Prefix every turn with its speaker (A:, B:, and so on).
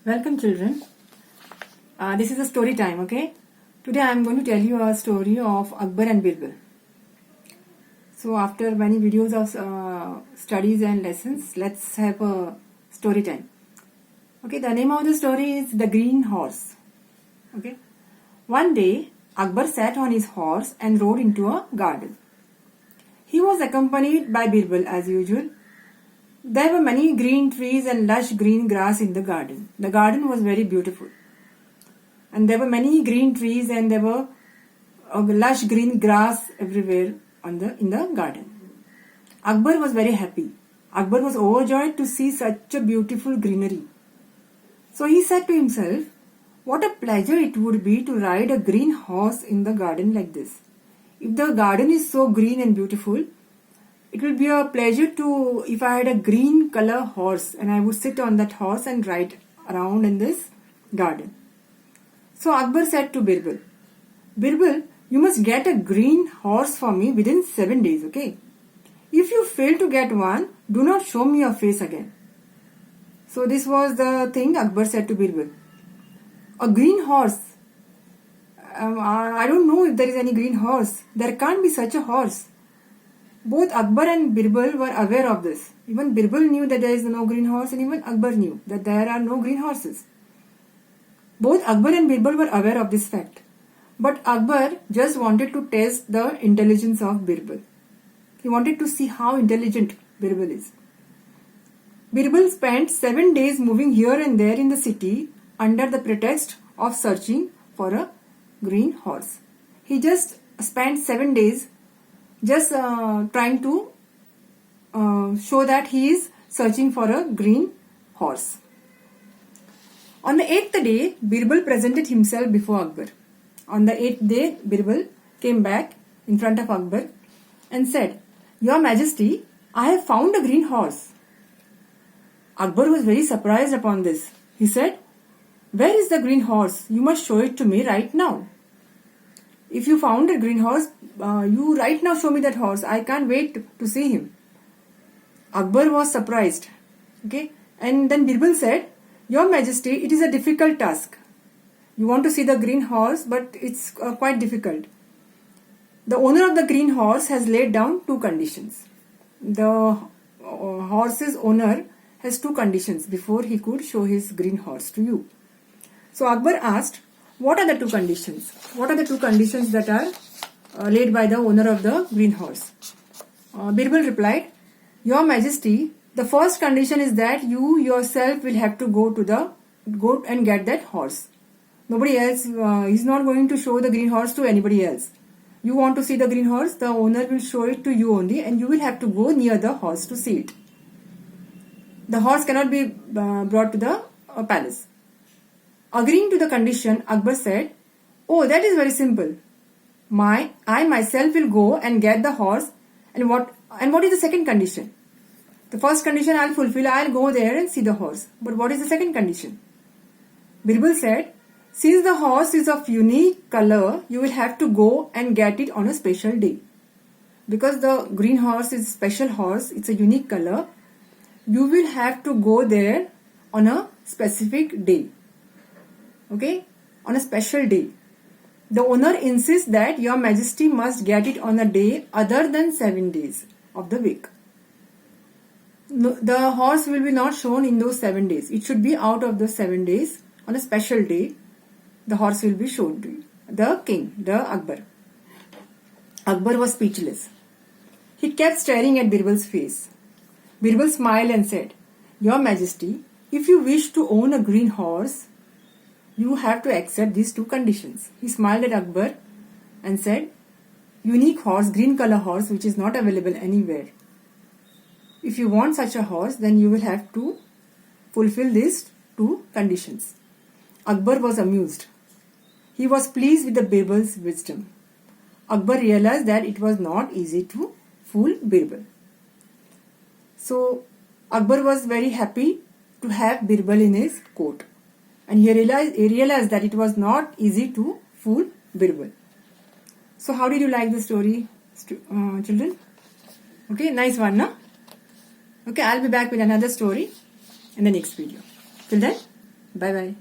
A: Welcome children. This is a story time, okay? Today I am going to tell you a story of Akbar and Birbal. So after many videos of studies and lessons, let's have a story time. Okay, the name of the story is The Green Horse. Okay. One day, Akbar sat on his horse and rode into a garden. He was accompanied by Birbal as usual. There were many green trees and lush green grass in the garden. The garden was very beautiful. And there were many green trees and there were lush green grass everywhere in the garden. Akbar was very happy. Akbar was overjoyed to see such a beautiful greenery. So he said to himself, what a pleasure it would be to ride a green horse in the garden like this. If the garden is so green and beautiful, it will be a pleasure if I had a green color horse and I would sit on that horse and ride around in this garden. So Akbar said to Birbal, Birbal, you must get a green horse for me within 7 days, okay? If you fail to get one, do not show me your face again. So this was the thing Akbar said to Birbal. A green horse. I don't know if there is any green horse. There can't be such a horse. Both Akbar and Birbal were aware of this. Even Birbal knew that there is no green horse and even Akbar knew that there are no green horses. Both Akbar and Birbal were aware of this fact. But Akbar just wanted to test the intelligence of Birbal. He wanted to see how intelligent Birbal is. Birbal spent 7 days moving here and there in the city under the pretext of searching for a green horse. He just spent 7 days just trying to show that he is searching for a green horse. On the 8th day, Birbal presented himself before Akbar. On the 8th day, Birbal came back in front of Akbar and said, Your Majesty, I have found a green horse. Akbar was very surprised upon this. He said, Where is the green horse? You must show it to me right now. If you found a green horse, you right now show me that horse. I can't wait to see him. Akbar was surprised. Okay, and then Birbal said, Your Majesty, it is a difficult task. You want to see the green horse, but it's quite difficult. The owner of the green horse has laid down 2 conditions. The horse's owner has 2 conditions before he could show his green horse to you. So Akbar asked, what are the 2 conditions? What are the 2 conditions that are laid by the owner of the green horse? Birbal replied, Your Majesty, the first condition is that you yourself will have to go and get that horse. Nobody else, he's not going to show the green horse to anybody else. You want to see the green horse, the owner will show it to you only and you will have to go near the horse to see it. The horse cannot be brought to the palace. Agreeing to the condition, Akbar said, Oh, that is very simple. I myself will go and get the horse. And what is the second condition? The first condition I'll fulfill. I'll go there and see the horse. But what is the second condition? Birbal said, Since the horse is of unique color, you will have to go and get it on a special day. Because the green horse is a special horse, it's a unique color, you will have to go there on a specific day. Okay, on a special day. The owner insists that Your Majesty must get it on a day other than 7 days of the week. No, the horse will be not shown in those 7 days. It should be out of the 7 days. On a special day, the horse will be shown to you. The king, the Akbar. Akbar was speechless. He kept staring at Birbal's face. Birbal smiled and said, Your Majesty, if you wish to own a green horse, you have to accept these 2 conditions. He smiled at Akbar and said, Unique horse, green color horse, which is not available anywhere. If you want such a horse, then you will have to fulfill these 2 conditions. Akbar was amused. He was pleased with the Birbal's wisdom. Akbar realized that it was not easy to fool Birbal. So Akbar was very happy to have Birbal in his court. And he realized that it was not easy to fool Birbal. So how did you like the story, children? Okay, nice one, no? Okay, I'll be back with another story in the next video. Till then, Bye bye.